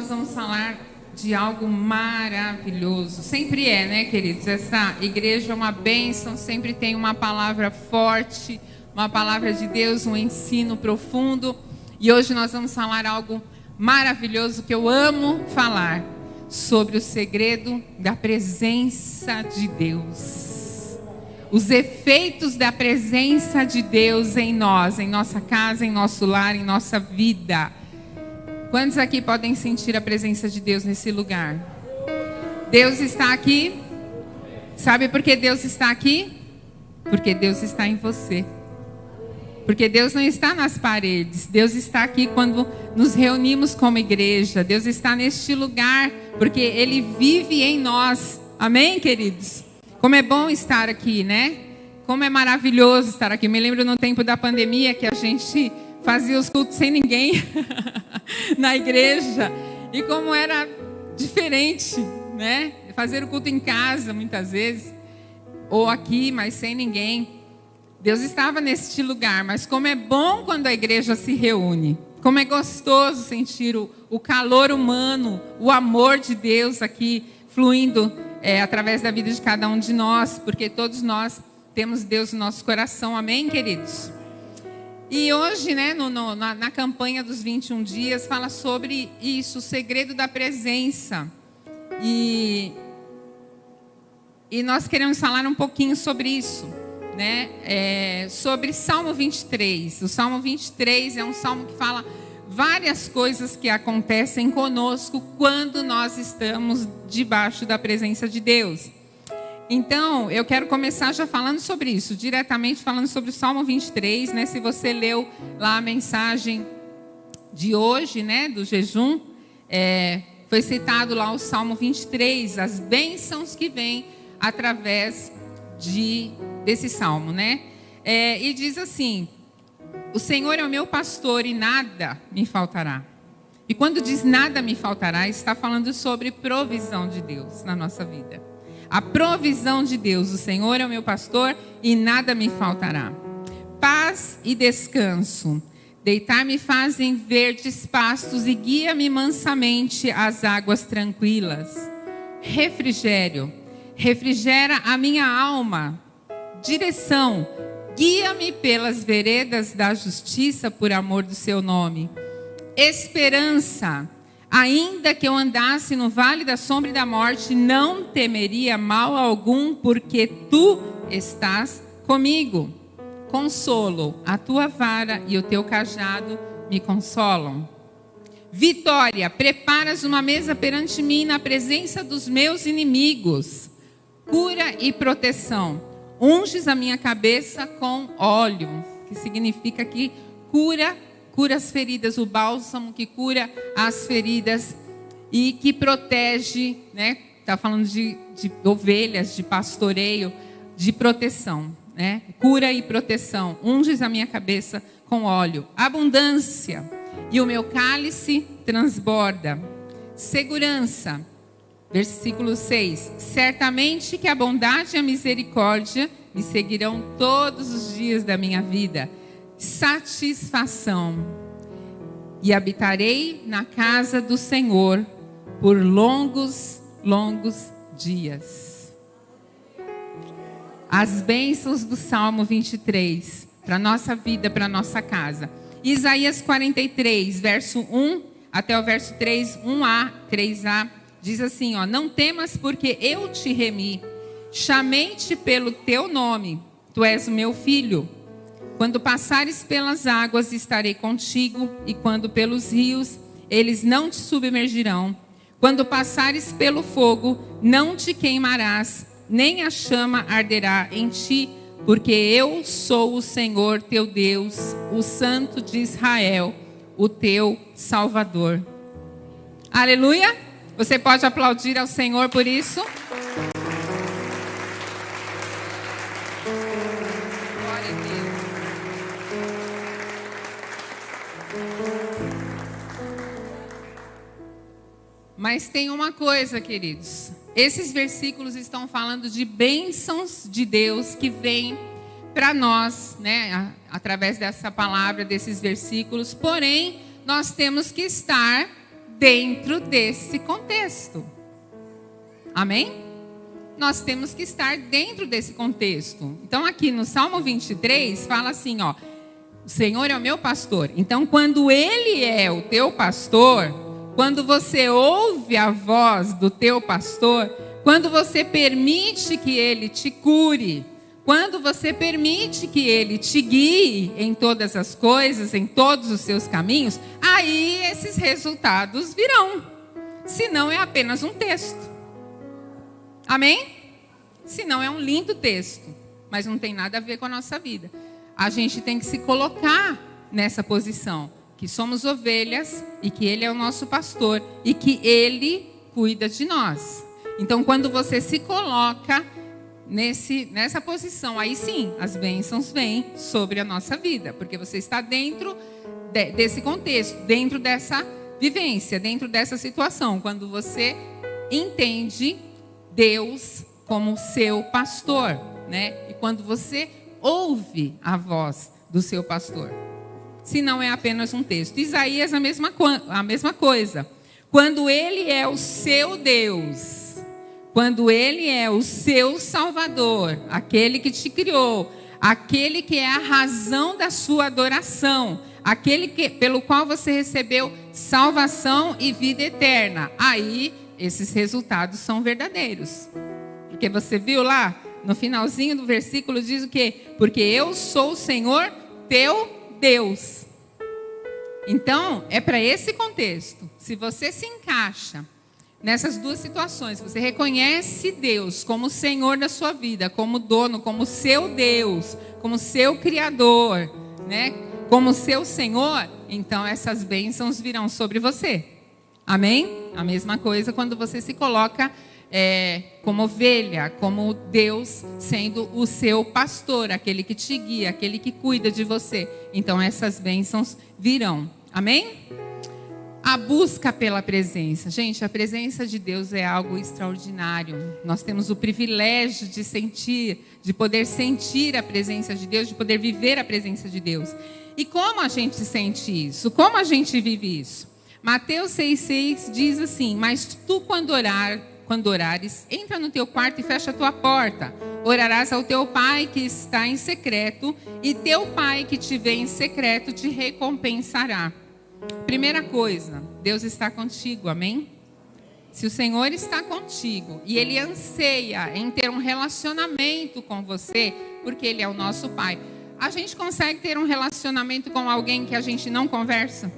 nós vamos falar de algo maravilhoso. Sempre é, né, queridos? Essa igreja é uma bênção, sempre tem uma palavra forte, uma palavra de Deus, um ensino profundo. E hoje nós vamos falar algo maravilhoso que eu amo falar, sobre o segredo da presença de Deus. Os efeitos da presença de Deus em nós, em nossa casa, em nosso lar, em nossa vida. Quantos aqui podem sentir a presença de Deus nesse lugar? Deus está aqui. Sabe por que Deus está aqui? Porque Deus está em você. Porque Deus não está nas paredes. Deus está aqui quando nos reunimos como igreja. Deus está neste lugar porque Ele vive em nós. Amém, queridos? Como é bom estar aqui, né? Como é maravilhoso estar aqui. Me lembro no tempo da pandemia que a gente fazia os cultos sem ninguém na igreja. E como era diferente, né? Fazer o culto em casa, muitas vezes. Ou aqui, mas sem ninguém. Deus estava neste lugar, mas como é bom quando a igreja se reúne. Como é gostoso sentir o calor humano, o amor de Deus aqui fluindo através da vida de cada um de nós, porque todos nós temos Deus no nosso coração, amém, queridos? E hoje, né, na campanha dos 21 dias, fala sobre isso, o segredo da presença. E nós queremos falar um pouquinho sobre isso, né? Sobre Salmo 23. O Salmo 23 é um salmo que fala várias coisas que acontecem conosco quando nós estamos debaixo da presença de Deus. Então, eu quero começar já falando sobre isso, diretamente falando sobre o Salmo 23, né? Se você leu lá a mensagem de hoje, né, do jejum, foi citado lá o Salmo 23, as bênçãos que vêm através desse salmo, né? E diz assim: o Senhor é o meu pastor e nada me faltará. E quando diz nada me faltará, está falando sobre provisão de Deus na nossa vida. A provisão de Deus, o Senhor é o meu pastor e nada me faltará. Paz e descanso, deitar-me faz em verdes pastos e guia-me mansamente às águas tranquilas. Refrigério, refrigera a minha alma. Direção, guia-me pelas veredas da justiça por amor do seu nome. Esperança, ainda que eu andasse no vale da sombra e da morte, não temeria mal algum, porque tu estás comigo. Consolo, a tua vara e o teu cajado me consolam. Vitória, preparas uma mesa perante mim na presença dos meus inimigos. Cura e proteção, unges a minha cabeça com óleo, que significa que cura as feridas, o bálsamo que cura as feridas e que protege, né? Está falando de ovelhas, de pastoreio, de proteção, né? Cura e proteção, unges a minha cabeça com óleo. Abundância, e o meu cálice transborda. Segurança, versículo 6. Certamente que a bondade e a misericórdia me seguirão todos os dias da minha vida. Satisfação. E habitarei na casa do Senhor por longos dias. As bênçãos do Salmo 23 para a nossa vida, para a nossa casa. Isaías 43, verso 1 até o verso 3, 1a, 3a, diz assim, ó: não temas, porque eu te remi, chamei-te pelo teu nome, tu és o meu filho. Quando passares pelas águas, estarei contigo, e quando pelos rios, eles não te submergirão. Quando passares pelo fogo, não te queimarás, nem a chama arderá em ti, porque eu sou o Senhor teu Deus, o Santo de Israel, o teu Salvador. Aleluia! Você pode aplaudir ao Senhor por isso? Glória a Deus. Mas tem uma coisa, queridos. Esses versículos estão falando de bênçãos de Deus que vêm para nós, né? Através dessa palavra, desses versículos. Porém, nós temos que estar dentro desse contexto. Amém? Nós temos que estar dentro desse contexto. Então aqui no Salmo 23 fala assim, ó: o Senhor é o meu pastor. Então quando Ele é o teu pastor, quando você ouve a voz do teu pastor, quando você permite que Ele te cure, quando você permite que Ele te guie em todas as coisas, em todos os seus caminhos, aí esses resultados virão. Senão é apenas um texto. Amém? Senão é um lindo texto, mas não tem nada a ver com a nossa vida. A gente tem que se colocar nessa posição, que somos ovelhas e que Ele é o nosso pastor e que Ele cuida de nós. Então, quando você se coloca nessa posição, aí sim, as bênçãos vêm sobre a nossa vida, porque você está dentro desse contexto, dentro dessa vivência, dentro dessa situação, quando você entende Deus como seu pastor, né? E quando você ouve a voz do seu pastor. Se não é apenas um texto. Isaías a mesma coisa. Quando Ele é o seu Deus, quando Ele é o seu Salvador, aquele que te criou, aquele que é a razão da sua adoração, aquele pelo qual você recebeu salvação e vida eterna, aí esses resultados são verdadeiros. Porque você viu lá, no finalzinho do versículo diz o quê? Porque eu sou o Senhor teu Deus. Então, é para esse contexto. Se você se encaixa nessas duas situações, você reconhece Deus como o Senhor da sua vida, como dono, como seu Deus, como seu Criador, né? Como seu Senhor, então essas bênçãos virão sobre você. Amém? A mesma coisa quando você se coloca como ovelha, como Deus sendo o seu pastor, aquele que te guia, aquele que cuida de você. Então essas bênçãos virão. Amém? A busca pela presença. Gente, a presença de Deus é algo extraordinário. Nós temos o privilégio de sentir, de poder sentir a presença de Deus, de poder viver a presença de Deus. E como a gente sente isso? Como a gente vive isso? Mateus 6,6 diz assim: mas tu quando orares, entra no teu quarto e fecha a tua porta. Orarás ao teu pai que está em secreto, e teu pai que te vê em secreto te recompensará. Primeira coisa, Deus está contigo, amém? Se o Senhor está contigo e Ele anseia em ter um relacionamento com você, porque Ele é o nosso Pai, a gente consegue ter um relacionamento com alguém que a gente não conversa?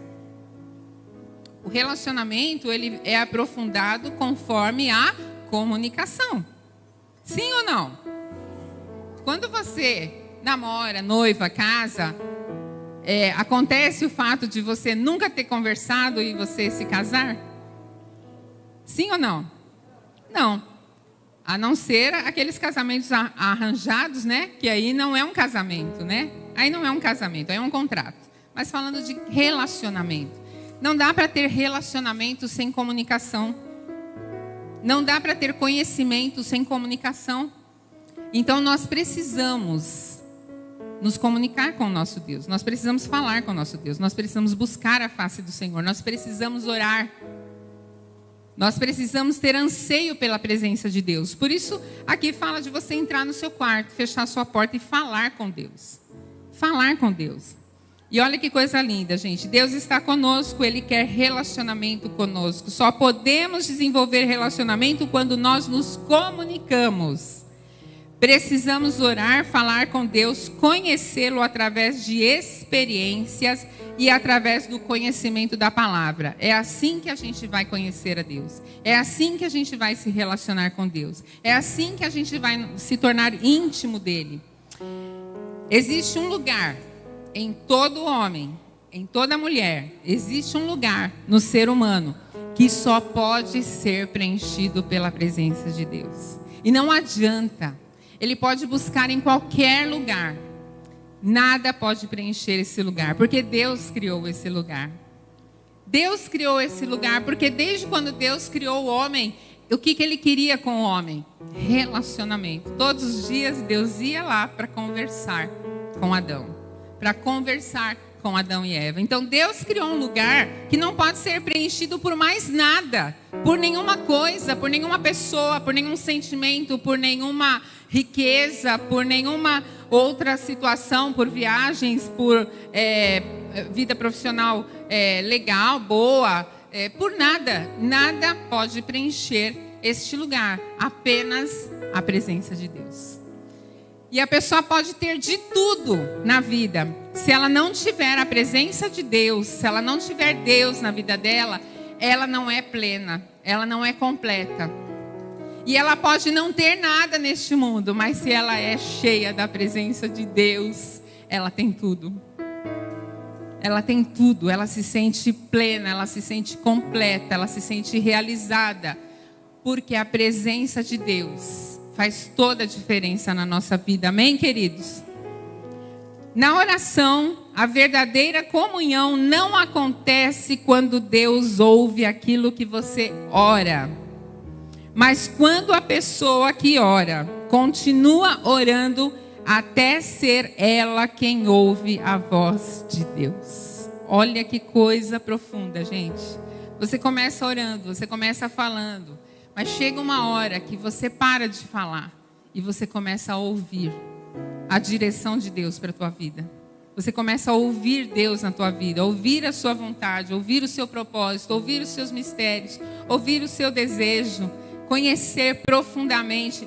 O relacionamento, ele é aprofundado conforme a comunicação. Sim ou não? Quando você namora, noiva, casa, acontece o fato de você nunca ter conversado e você se casar? Sim ou não? Não. A não ser aqueles casamentos arranjados, né? Que aí não é um casamento, né? Aí não é um casamento, aí é um contrato. Mas falando de relacionamento. Não dá para ter relacionamento sem comunicação. Não dá para ter conhecimento sem comunicação. Então nós precisamos nos comunicar com o nosso Deus. Nós precisamos falar com o nosso Deus. Nós precisamos buscar a face do Senhor. Nós precisamos orar. Nós precisamos ter anseio pela presença de Deus. Por isso, aqui fala de você entrar no seu quarto, fechar a sua porta e falar com Deus. Falar com Deus. E olha que coisa linda, gente. Deus está conosco, Ele quer relacionamento conosco. Só podemos desenvolver relacionamento quando nós nos comunicamos. Precisamos orar, falar com Deus, conhecê-lo através de experiências e através do conhecimento da palavra. É assim que a gente vai conhecer a Deus. É assim que a gente vai se relacionar com Deus. É assim que a gente vai se tornar íntimo dele. Existe um lugar em todo homem, em toda mulher, existe um lugar no ser humano que só pode ser preenchido pela presença de Deus. E não adianta. Ele pode buscar em qualquer lugar. Nada pode preencher esse lugar, porque Deus criou esse lugar. Deus criou esse lugar, porque desde quando Deus criou o homem, o que Ele queria com o homem? Relacionamento. Todos os dias Deus ia lá para conversar com Adão, para conversar com Adão e Eva. Então Deus criou um lugar que não pode ser preenchido por mais nada, por nenhuma coisa, por nenhuma pessoa, por nenhum sentimento, por nenhuma riqueza, por nenhuma outra situação, por viagens, por vida profissional legal, boa, por nada. Nada pode preencher este lugar, apenas a presença de Deus. E a pessoa pode ter de tudo na vida. Se ela não tiver a presença de Deus, se ela não tiver Deus na vida dela, ela não é plena, ela não é completa. E ela pode não ter nada neste mundo, mas se ela é cheia da presença de Deus, ela tem tudo. Ela tem tudo, ela se sente plena, ela se sente completa, ela se sente realizada. Porque a presença de Deus faz toda a diferença na nossa vida. Amém, queridos? Na oração, a verdadeira comunhão não acontece quando Deus ouve aquilo que você ora. Mas quando a pessoa que ora continua orando até ser ela quem ouve a voz de Deus. Olha que coisa profunda, gente. Você começa orando, você começa falando. Mas chega uma hora que você para de falar e você começa a ouvir a direção de Deus para a tua vida. Você começa a ouvir Deus na tua vida, ouvir a sua vontade, ouvir o seu propósito, ouvir os seus mistérios, ouvir o seu desejo, conhecer profundamente.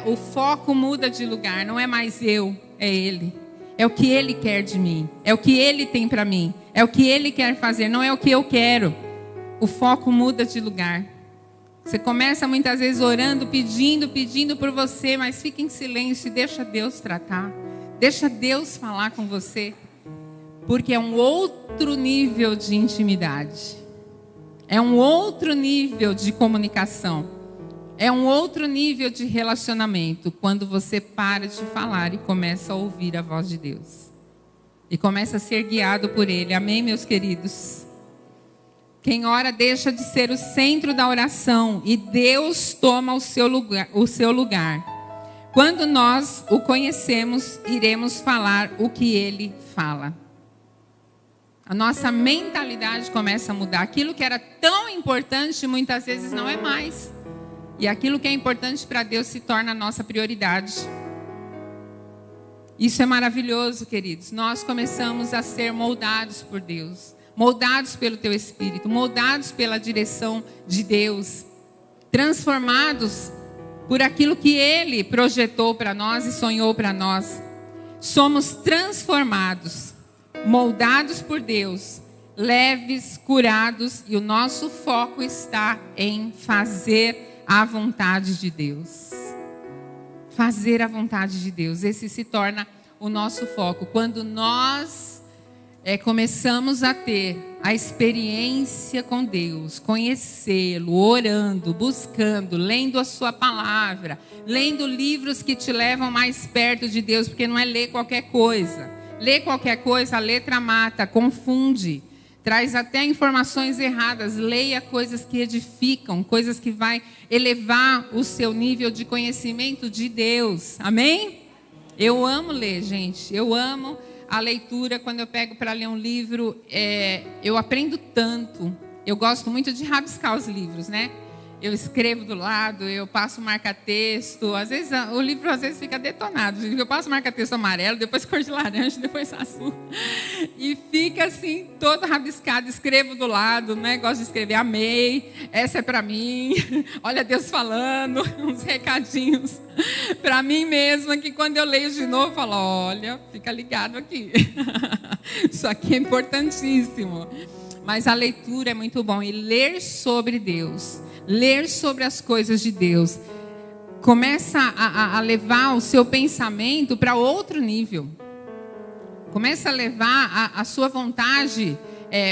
O foco muda de lugar, não é mais eu, é Ele. É o que Ele quer de mim, é o que Ele tem para mim, é o que Ele quer fazer, não é o que eu quero. O foco muda de lugar. Você começa muitas vezes orando, pedindo por você, mas fica em silêncio e deixa Deus tratar. Deixa Deus falar com você. Porque é um outro nível de intimidade. É um outro nível de comunicação. É um outro nível de relacionamento. Quando você para de falar e começa a ouvir a voz de Deus. E começa a ser guiado por Ele. Amém, meus queridos? Quem ora deixa de ser o centro da oração e Deus toma o seu lugar. Quando nós o conhecemos, iremos falar o que Ele fala. A nossa mentalidade começa a mudar. Aquilo que era tão importante, muitas vezes não é mais. E aquilo que é importante para Deus se torna a nossa prioridade. Isso é maravilhoso, queridos. Nós começamos a ser moldados por Deus. Moldados pelo teu Espírito, moldados pela direção de Deus, transformados por aquilo que Ele projetou para nós e sonhou para nós. Somos transformados, moldados por Deus, leves, curados, e o nosso foco está em fazer a vontade de Deus. Fazer a vontade de Deus, esse se torna o nosso foco. Quando nós começamos a ter a experiência com Deus, conhecê-lo, orando, buscando, lendo a sua palavra, lendo livros que te levam mais perto de Deus, porque não é ler qualquer coisa. Ler qualquer coisa, a letra mata, confunde, traz até informações erradas. Leia coisas que edificam, coisas que vai elevar o seu nível de conhecimento de Deus. Amém? Eu amo ler, gente, eu amo a leitura. Quando eu pego para ler um livro, eu aprendo tanto. Eu gosto muito de rabiscar os livros, né? Eu escrevo do lado, eu passo marca-texto. Às vezes, o livro fica detonado. Eu passo marca-texto amarelo, depois cor de laranja, depois azul. E fica assim, todo rabiscado. Escrevo do lado, né? Gosto de escrever, amei, essa é para mim. Olha Deus falando, uns recadinhos para mim mesma, que quando eu leio de novo, eu falo, olha, fica ligado aqui. Isso aqui é importantíssimo. Mas a leitura é muito bom. E ler sobre Deus, ler sobre as coisas de Deus, começa a levar o seu pensamento para outro nível. Começa a levar a sua vontade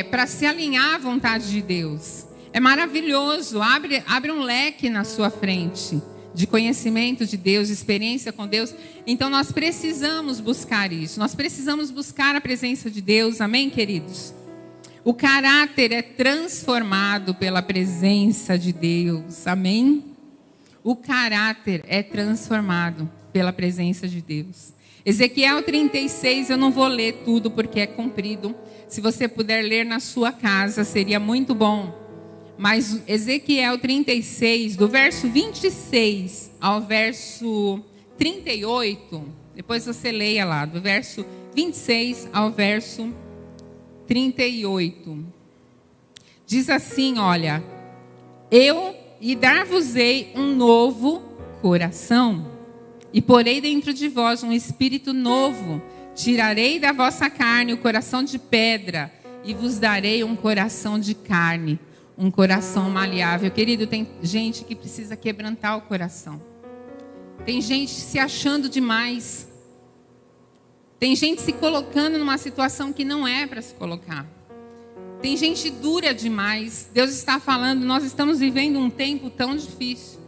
para se alinhar à vontade de Deus. É maravilhoso, abre um leque na sua frente de conhecimento de Deus, de experiência com Deus. Então nós precisamos buscar isso. Nós precisamos buscar a presença de Deus. Amém, queridos? O caráter é transformado pela presença de Deus. Amém? O caráter é transformado pela presença de Deus. Ezequiel 36, eu não vou ler tudo porque é comprido. Se você puder ler na sua casa, seria muito bom. Mas Ezequiel 36, do verso 26 ao verso 38, depois você leia lá, do verso 26 ao verso 38. Diz assim, olha: eu e dar-vos-ei um novo coração, e porei dentro de vós um espírito novo. Tirarei da vossa carne o coração de pedra, e vos darei um coração de carne, um coração maleável. Querido, tem gente que precisa quebrantar o coração. Tem gente se achando demais. Tem gente se colocando numa situação que não é para se colocar. Tem gente dura demais. Deus está falando, nós estamos vivendo um tempo tão difícil.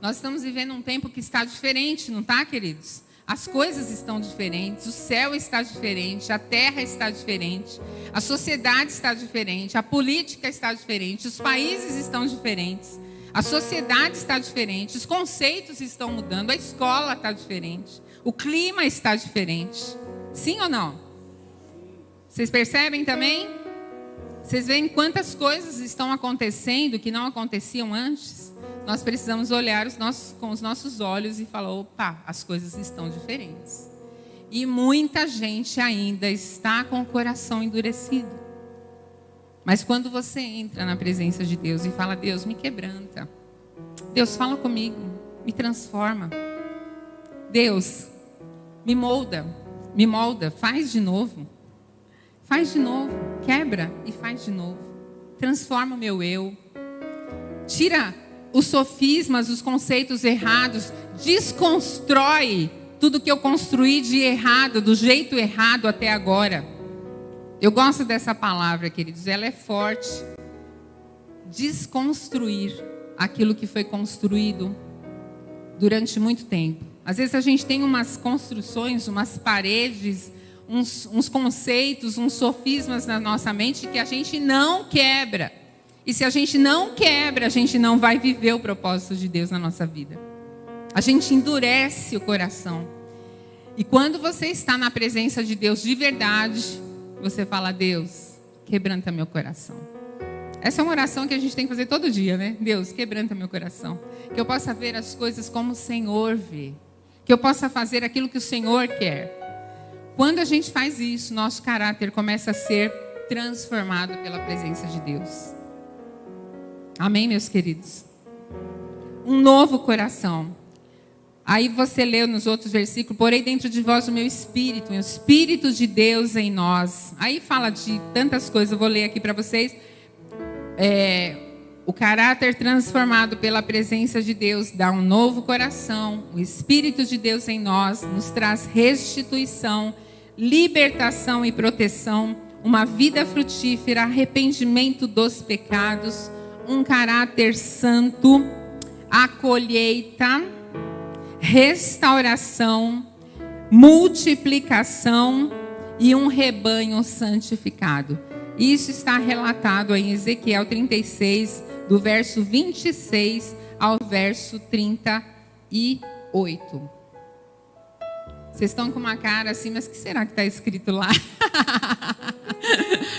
Nós estamos vivendo um tempo que está diferente, não está, queridos? As coisas estão diferentes, o céu está diferente, a terra está diferente, a sociedade está diferente, a política está diferente, os países estão diferentes, a sociedade está diferente, os conceitos estão mudando, a escola está diferente, o clima está diferente. Sim ou não? Vocês percebem também? Vocês veem quantas coisas estão acontecendo que não aconteciam antes? Nós precisamos olhar com os nossos olhos e falar: opa, as coisas estão diferentes. E muita gente ainda está com o coração endurecido. Mas quando você entra na presença de Deus e fala: Deus, me quebranta. Deus, fala comigo, me transforma. Deus, me molda, faz de novo. Faz de novo, quebra e faz de novo. Transforma o meu eu. Tira os sofismas, os conceitos errados. Desconstrói tudo que eu construí de errado, do jeito errado até agora. Eu gosto dessa palavra, queridos. Ela é forte. Desconstruir aquilo que foi construído durante muito tempo. Às vezes a gente tem umas construções, umas paredes, uns conceitos, uns sofismas na nossa mente que a gente não quebra. E se a gente não quebra, a gente não vai viver o propósito de Deus na nossa vida. A gente endurece o coração. E quando você está na presença de Deus de verdade, você fala: Deus, quebranta meu coração. Essa é uma oração que a gente tem que fazer todo dia, né? Deus, quebranta meu coração. Que eu possa ver as coisas como o Senhor vê. Que eu possa fazer aquilo que o Senhor quer. Quando a gente faz isso, nosso caráter começa a ser transformado pela presença de Deus. Amém, meus queridos? Um novo coração. Aí você leu nos outros versículos: porei dentro de vós o meu espírito, o espírito de Deus em nós. Aí fala de tantas coisas, eu vou ler aqui para vocês. O caráter transformado pela presença de Deus dá um novo coração. O espírito de Deus em nós nos traz restituição, libertação e proteção, uma vida frutífera, arrependimento dos pecados, um caráter santo, a colheita, restauração, multiplicação e um rebanho santificado. Isso está relatado em Ezequiel 36, do verso 26 ao verso 38. Vocês estão com uma cara assim, mas o que será que está escrito lá?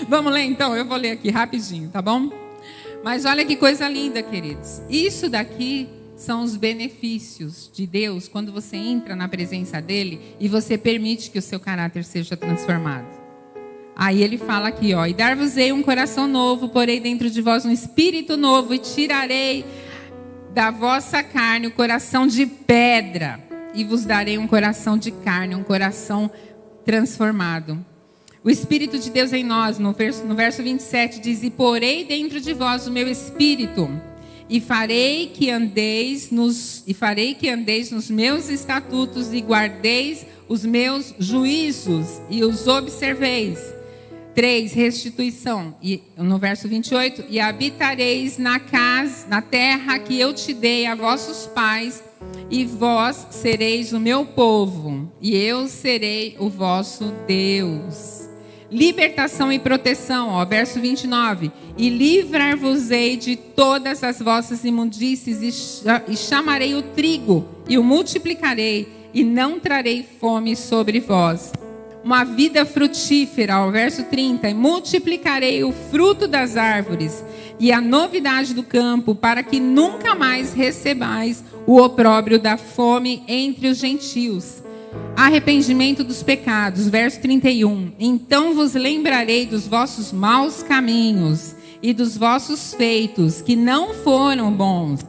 Vamos ler então? Eu vou ler aqui rapidinho, tá bom? Mas olha que coisa linda, queridos. Isso daqui são os benefícios de Deus quando você entra na presença dele e você permite que o seu caráter seja transformado. Aí ele fala aqui, ó: e dar-vos-ei um coração novo, porei dentro de vós um espírito novo, e tirarei da vossa carne o coração de pedra, e vos darei um coração de carne, um coração transformado. O Espírito de Deus em nós, no verso 27, diz: e porei dentro de vós o meu espírito, e farei que andeis nos meus estatutos, e guardeis os meus juízos, e os observeis. 3, restituição. E no verso 28, e habitareis na terra que eu te dei a vossos pais, e vós sereis o meu povo, e eu serei o vosso Deus. Libertação e proteção, ó, verso 29. E livrar-vos-ei de todas as vossas imundícies, e chamarei o trigo, e o multiplicarei, e não trarei fome sobre vós. Uma vida frutífera, o verso 30, e multiplicarei o fruto das árvores e a novidade do campo, para que nunca mais recebais o opróbrio da fome entre os gentios. Arrependimento dos pecados, verso 31. Então vos lembrarei dos vossos maus caminhos e dos vossos feitos, que não foram bons.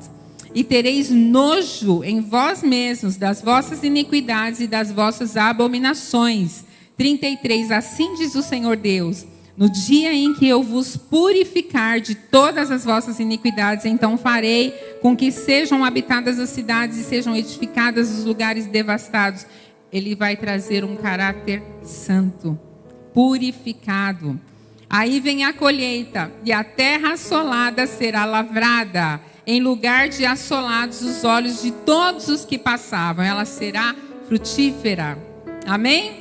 E tereis nojo em vós mesmos das vossas iniquidades e das vossas abominações. 33. Assim diz o Senhor Deus: no dia em que eu vos purificar de todas as vossas iniquidades, então farei com que sejam habitadas as cidades e sejam edificadas os lugares devastados. Ele vai trazer um caráter santo, purificado. Aí vem a colheita, e a terra assolada será lavrada. Em lugar de assolados os olhos de todos os que passavam, ela será frutífera. Amém?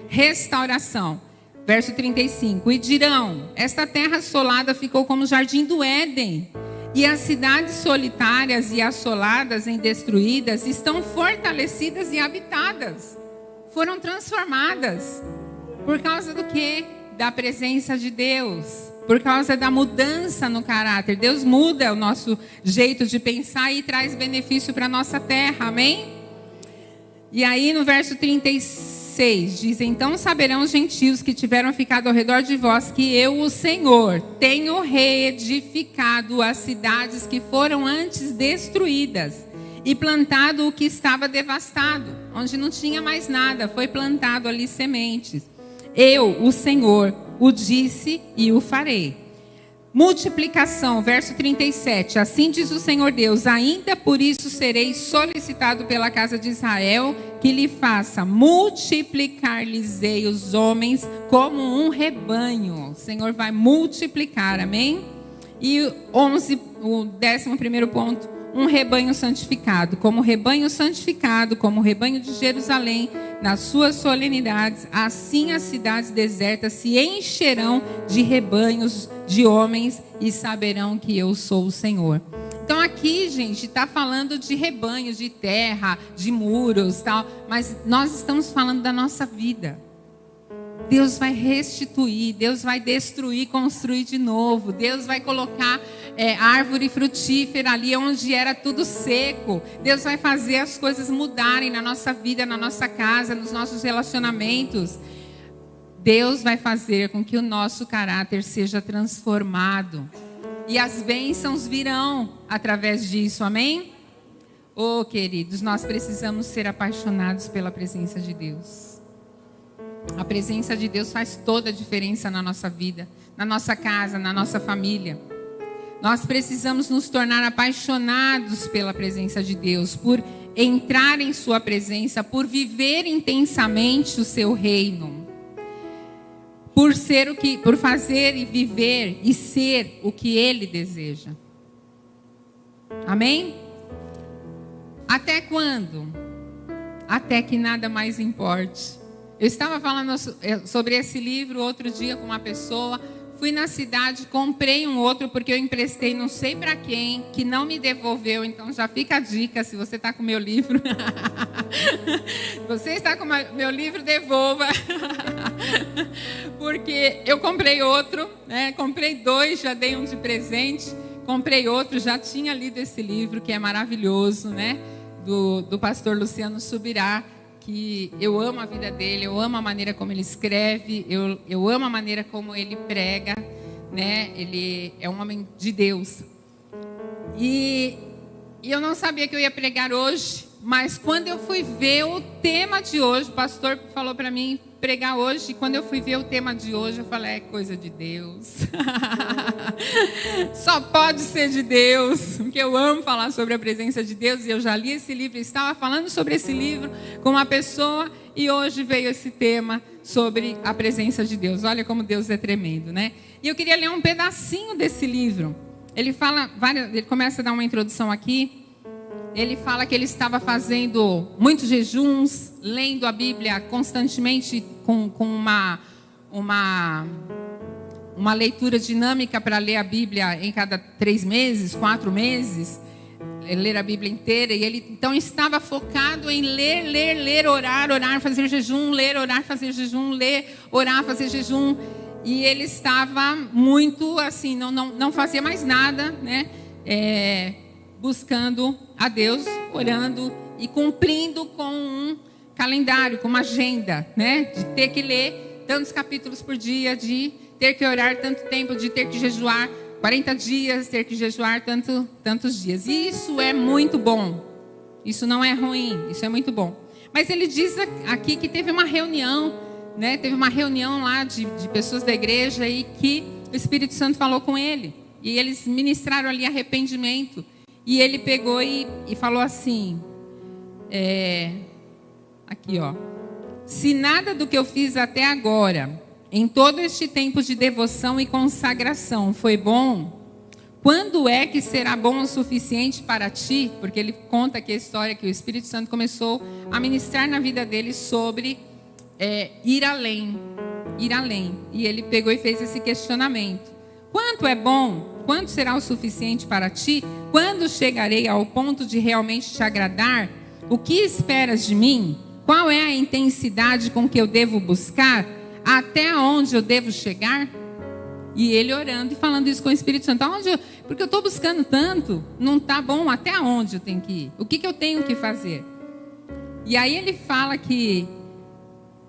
Restauração. Verso 35. E dirão: esta terra assolada ficou como o jardim do Éden, e as cidades solitárias e assoladas e destruídas estão fortalecidas e habitadas. Foram transformadas. Por causa do quê? Da presença de Deus. Por causa da mudança no caráter. Deus muda o nosso jeito de pensar e traz benefício para a nossa terra. Amém? E aí no verso 36 diz: então saberão os gentios que tiveram ficado ao redor de vós que eu, o Senhor, tenho reedificado as cidades que foram antes destruídas e plantado o que estava devastado, onde não tinha mais nada, foi plantado ali sementes. Eu, o Senhor, o disse e o farei. Multiplicação, verso 37. Assim diz o Senhor Deus: ainda por isso serei solicitado pela casa de Israel, que lhe faça multiplicar-lhes-ei os homens como um rebanho. O Senhor vai multiplicar, amém? E o 11º ponto. Um rebanho santificado, como o rebanho de Jerusalém, nas suas solenidades, assim as cidades desertas se encherão de rebanhos de homens e saberão que eu sou o Senhor. Então aqui, gente, está falando de rebanhos, de terra, de muros, tal, mas nós estamos falando da nossa vida. Deus vai restituir, Deus vai destruir, construir de novo. Deus vai colocar árvore frutífera ali onde era tudo seco. Deus vai fazer as coisas mudarem na nossa vida, na nossa casa, nos nossos relacionamentos. Deus vai fazer com que o nosso caráter seja transformado. E as bênçãos virão através disso, amém? Oh, queridos, nós precisamos ser apaixonados pela presença de Deus. A presença de Deus faz toda a diferença na nossa vida, na nossa casa, na nossa família. Nós precisamos nos tornar apaixonados pela presença de Deus, por entrar em sua presença, por viver intensamente o seu reino, por fazer e viver e ser o que Ele deseja. Amém? Até quando? Até que nada mais importe. Eu estava falando sobre esse livro outro dia com uma pessoa. Fui na cidade, comprei um outro porque eu emprestei não sei para quem, que não me devolveu. Então já fica a dica, se você está com meu livro. Você está com meu livro, devolva. Porque eu comprei outro, né? Comprei 2, já dei um de presente. Comprei outro, já tinha lido esse livro, que é maravilhoso, né? Do pastor Luciano Subirá. Que eu amo a vida dele, eu amo a maneira como ele escreve, eu amo a maneira como ele prega, né? Ele é um homem de Deus. E eu não sabia que eu ia pregar hoje, mas quando eu fui ver o tema de hoje, o pastor falou para mim pregar hoje, e quando eu fui ver o tema de hoje, eu falei: é coisa de Deus. Só pode ser de Deus, porque eu amo falar sobre a presença de Deus, e eu já li esse livro, estava falando sobre esse livro com uma pessoa, e hoje veio esse tema sobre a presença de Deus. Olha como Deus é tremendo, né? E eu queria ler um pedacinho desse livro. Ele começa a dar uma introdução aqui. Ele fala que ele estava fazendo muitos jejuns, lendo a Bíblia constantemente com uma leitura dinâmica para ler a Bíblia em cada 3 meses, 4 meses. ler a Bíblia inteira, e ele então estava focado em ler, orar, fazer jejum, ler, orar, fazer jejum, ler, orar, fazer jejum. E ele estava muito assim, não fazia mais nada, né? Buscando a Deus, orando e cumprindo com um calendário, com uma agenda, né? De ter que ler tantos capítulos por dia, de ter que orar tanto tempo, de ter que jejuar 40 dias, ter que jejuar tantos dias. E isso é muito bom. Isso não é ruim, isso é muito bom. Mas ele diz aqui que teve uma reunião, né? Teve uma reunião lá de pessoas da igreja e que o Espírito Santo falou com ele. E eles ministraram ali arrependimento. E ele pegou e falou assim, aqui ó. Se nada do que eu fiz até agora, em todo este tempo de devoção e consagração, foi bom, quando é que será bom o suficiente para ti? Porque ele conta aqui a história que o Espírito Santo começou a ministrar na vida dele sobre ir além. E ele pegou e fez esse questionamento. Quanto é bom? Quanto será o suficiente para ti? Quando chegarei ao ponto de realmente te agradar? O que esperas de mim? Qual é a intensidade com que eu devo buscar? Até onde eu devo chegar? E ele orando e falando isso com o Espírito Santo. Porque eu estou buscando tanto, não está bom, até onde eu tenho que ir? O que eu tenho que fazer? E aí ele fala que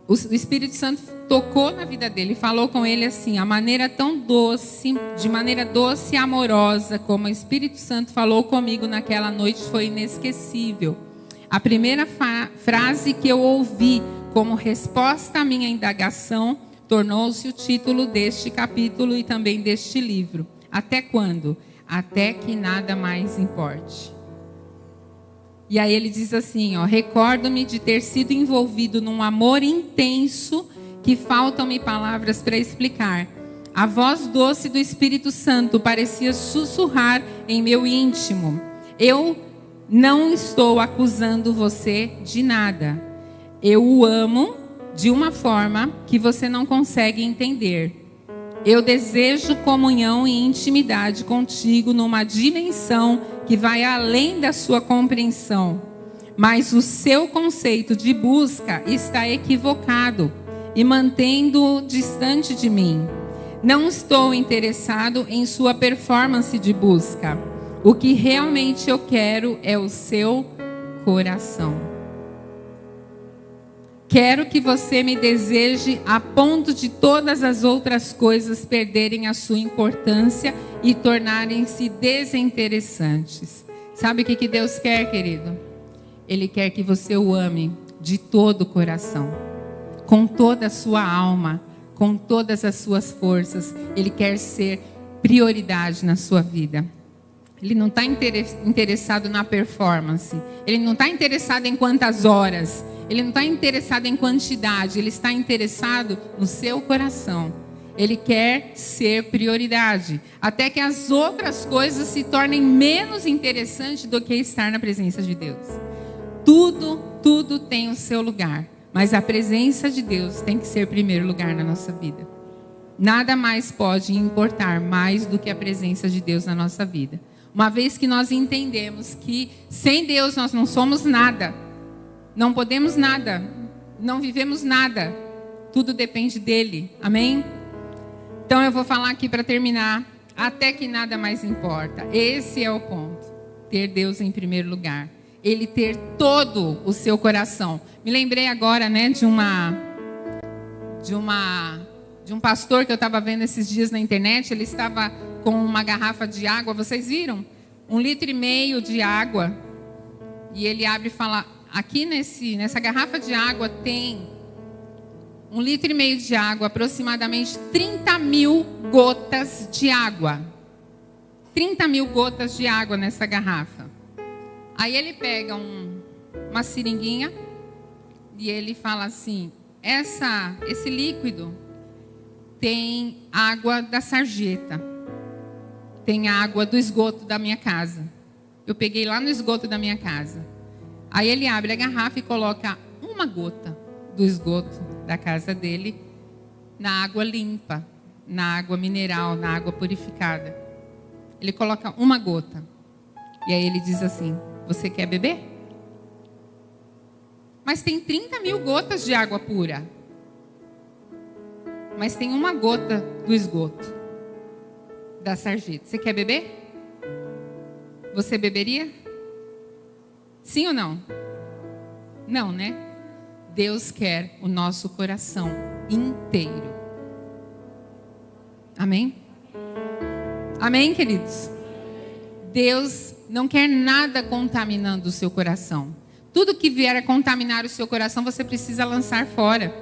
o Espírito Santo tocou na vida dele e falou com ele assim, de maneira doce e amorosa, como o Espírito Santo falou comigo naquela noite, foi inesquecível. A primeira frase que eu ouvi como resposta à minha indagação, tornou-se o título deste capítulo e também deste livro. Até quando? Até que nada mais importe. E aí ele diz assim, recordo-me de ter sido envolvido num amor intenso que faltam-me palavras para explicar. A voz doce do Espírito Santo parecia sussurrar em meu íntimo. Eu não estou acusando você de nada. Eu o amo de uma forma que você não consegue entender. Eu desejo comunhão e intimidade contigo numa dimensão que vai além da sua compreensão. Mas o seu conceito de busca está equivocado e mantendo-o distante de mim. Não estou interessado em sua performance de busca. O que realmente eu quero é o seu coração. Quero que você me deseje a ponto de todas as outras coisas perderem a sua importância e tornarem-se desinteressantes. Sabe o que Deus quer, querido? Ele quer que você o ame de todo o coração, com toda a sua alma, com todas as suas forças. Ele quer ser prioridade na sua vida. Ele não está interessado na performance. Ele não está interessado em quantas horas. Ele não está interessado em quantidade. Ele está interessado no seu coração. Ele quer ser prioridade. Até que as outras coisas se tornem menos interessantes do que estar na presença de Deus. Tudo tem o seu lugar. Mas a presença de Deus tem que ser primeiro lugar na nossa vida. Nada mais pode importar mais do que a presença de Deus na nossa vida. Uma vez que nós entendemos que sem Deus nós não somos nada, não podemos nada, não vivemos nada, tudo depende dele, amém? Então eu vou falar aqui para terminar, até que nada mais importa. Esse é o ponto, ter Deus em primeiro lugar, ele ter todo o seu coração. Me lembrei agora, né, de um pastor que eu estava vendo esses dias na internet. Ele estava com uma garrafa de água, vocês viram? 1,5 litro de água. E ele abre e fala, aqui nessa garrafa de água tem 1,5 litro de água, aproximadamente 30 mil gotas de água. 30 mil gotas de água nessa garrafa. Aí ele pega uma seringuinha e ele fala assim, esse líquido tem água da sarjeta, tem água do esgoto da minha casa. Eu peguei lá no esgoto da minha casa. Aí ele abre a garrafa e coloca uma gota do esgoto da casa dele na água limpa, na água mineral, na água purificada. Ele coloca uma gota. E aí ele diz assim: você quer beber? Mas tem 30 mil gotas de água pura. Mas tem uma gota do esgoto da sarjeta. Você quer beber? Você beberia? Sim ou não? Não, né? Deus quer o nosso coração inteiro. Amém? Amém, queridos? Deus não quer nada contaminando o seu coração. Tudo que vier a contaminar o seu coração, você precisa lançar fora.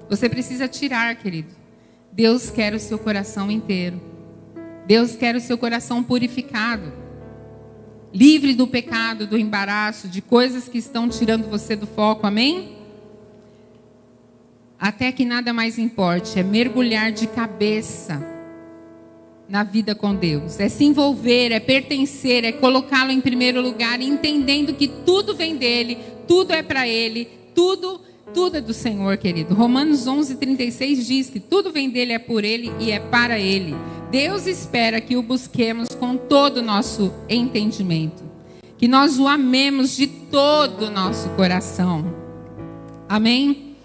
Você precisa tirar, querido. Deus quer o seu coração inteiro. Deus quer o seu coração purificado. Livre do pecado, do embaraço, de coisas que estão tirando você do foco. Amém? Até que nada mais importe. É mergulhar de cabeça na vida com Deus. É se envolver, é pertencer, é colocá-lo em primeiro lugar, entendendo que tudo vem dele, tudo é para ele, tudo é do Senhor, querido. Romanos 11:36 diz que tudo vem dele, é por ele e é para ele. Deus espera que o busquemos com todo o nosso entendimento, que nós o amemos de todo o nosso coração. Amém?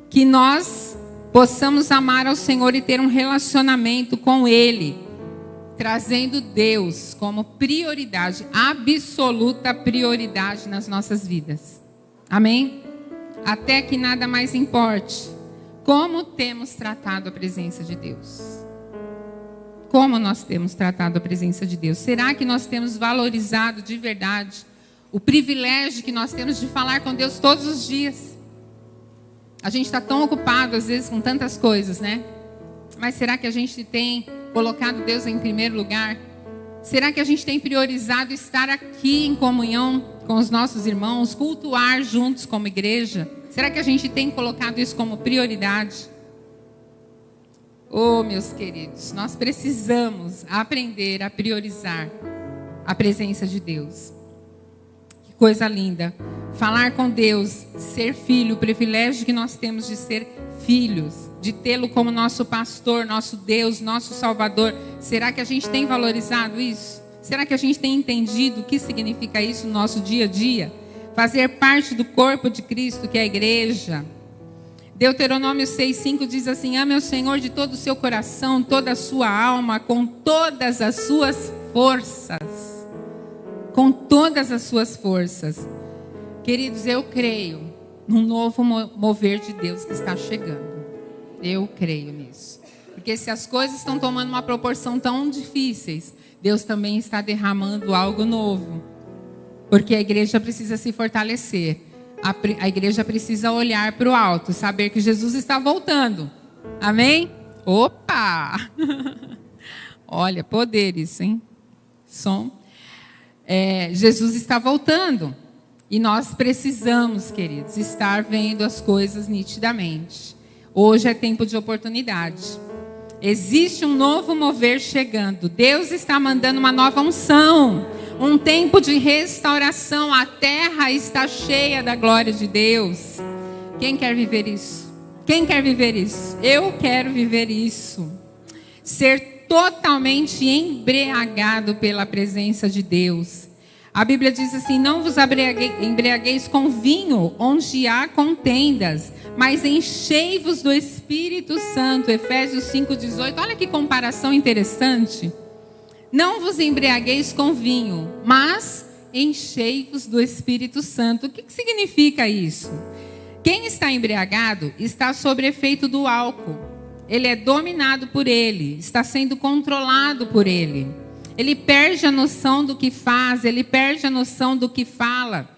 Que nós possamos amar ao Senhor e ter um relacionamento com Ele, trazendo Deus como prioridade, absoluta prioridade nas nossas vidas. Amém? Até que nada mais importe. Como temos tratado a presença de Deus? Como nós temos tratado a presença de Deus? Será que nós temos valorizado de verdade o privilégio que nós temos de falar com Deus todos os dias? A gente está tão ocupado, às vezes, com tantas coisas, né? Mas será que a gente tem colocado Deus em primeiro lugar? Será que a gente tem priorizado estar aqui em comunhão com os nossos irmãos, cultuar juntos como igreja? Será que a gente tem colocado isso como prioridade? Oh, meus queridos, nós precisamos aprender a priorizar a presença de Deus. Que coisa linda. Falar com Deus, ser filho, o privilégio que nós temos de ser filhos, de tê-lo como nosso pastor, nosso Deus, nosso Salvador. Será que a gente tem valorizado isso? Será que a gente tem entendido o que significa isso no nosso dia a dia? Fazer parte do corpo de Cristo, que é a igreja. Deuteronômio 6:5 diz assim: ame ao Senhor de todo o seu coração, toda a sua alma, com todas as suas forças. Com todas as suas forças. Queridos, eu creio num novo mover de Deus que está chegando. Eu creio nisso. Porque se as coisas estão tomando uma proporção tão difíceis, Deus também está derramando algo novo. Porque a igreja precisa se fortalecer. A igreja precisa olhar para o alto, saber que Jesus está voltando. Amém? Opa! Olha, poder isso, hein? Som. Jesus está voltando. E nós precisamos, queridos, estar vendo as coisas nitidamente. Hoje é tempo de oportunidade. Existe um novo mover chegando. Deus está mandando uma nova unção. Um tempo de restauração. A terra está cheia da glória de Deus. Quem quer viver isso? Quem quer viver isso? Eu quero viver isso. Ser totalmente embriagado pela presença de Deus. A Bíblia diz assim: não vos embriagueis com vinho, onde há contendas, mas enchei-vos do Espírito Santo. Efésios 5:18. Olha que comparação interessante. Não vos embriagueis com vinho, mas enchei-vos do Espírito Santo. O que significa isso? Quem está embriagado está sob efeito do álcool. Ele é dominado por ele, está sendo controlado por ele. Ele perde a noção do que faz, ele perde a noção do que fala.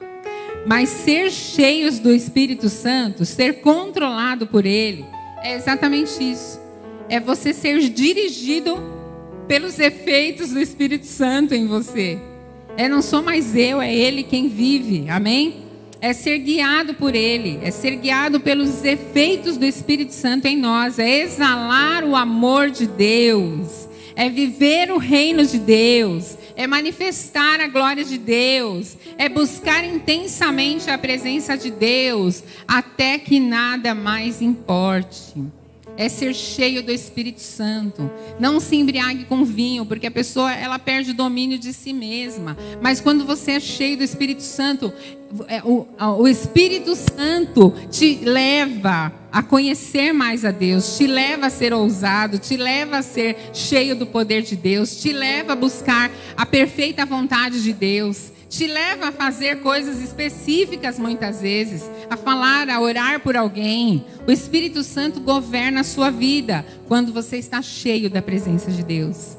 Mas ser cheios do Espírito Santo, ser controlado por ele, é exatamente isso. É você ser dirigido pelos efeitos do Espírito Santo em você. Não sou mais eu, é ele quem vive. Amém? É ser guiado por ele, é ser guiado pelos efeitos do Espírito Santo em nós, é exalar o amor de Deus. É viver o reino de Deus, é manifestar a glória de Deus, é buscar intensamente a presença de Deus, até que nada mais importe. é ser cheio do Espírito Santo. Não se embriague com vinho, porque a pessoa ela perde o domínio de si mesma. Mas quando você é cheio do Espírito Santo, o Espírito Santo te leva a conhecer mais a Deus, te leva a ser ousado, te leva a ser cheio do poder de Deus, te leva a buscar a perfeita vontade de Deus, te leva a fazer coisas específicas muitas vezes, a falar, a orar por alguém. O Espírito Santo governa a sua vida quando você está cheio da presença de Deus.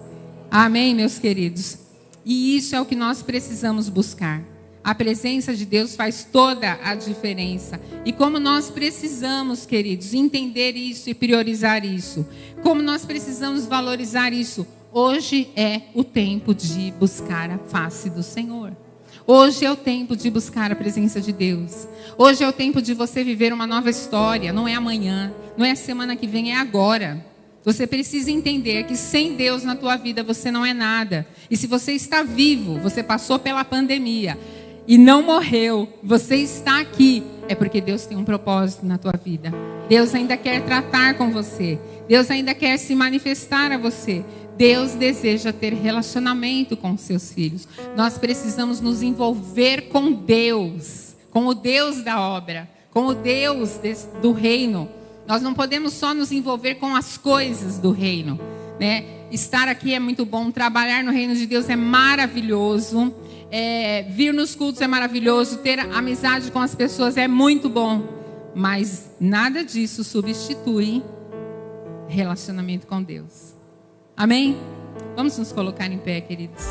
Amém, meus queridos? E isso é o que nós precisamos buscar. A presença de Deus faz toda a diferença. E como nós precisamos, queridos, entender isso e priorizar isso. Como nós precisamos valorizar isso. Hoje é o tempo de buscar a face do Senhor. Hoje é o tempo de buscar a presença de Deus. Hoje é o tempo de você viver uma nova história. Não é amanhã, não é a semana que vem, é agora. Você precisa entender que sem Deus na tua vida você não é nada. E se você está vivo, você passou pela pandemia e não morreu, você está aqui, é porque Deus tem um propósito na tua vida. Deus ainda quer tratar com você. Deus ainda quer se manifestar a você. Deus deseja ter relacionamento com os seus filhos. Nós precisamos nos envolver com Deus, com o Deus da obra, com o Deus do reino. Nós não podemos só nos envolver com as coisas do reino, né? Estar aqui é muito bom, trabalhar no reino de Deus é maravilhoso, vir nos cultos é maravilhoso, ter amizade com as pessoas é muito bom, mas nada disso substitui relacionamento com Deus. Amém? Vamos nos colocar em pé, queridos.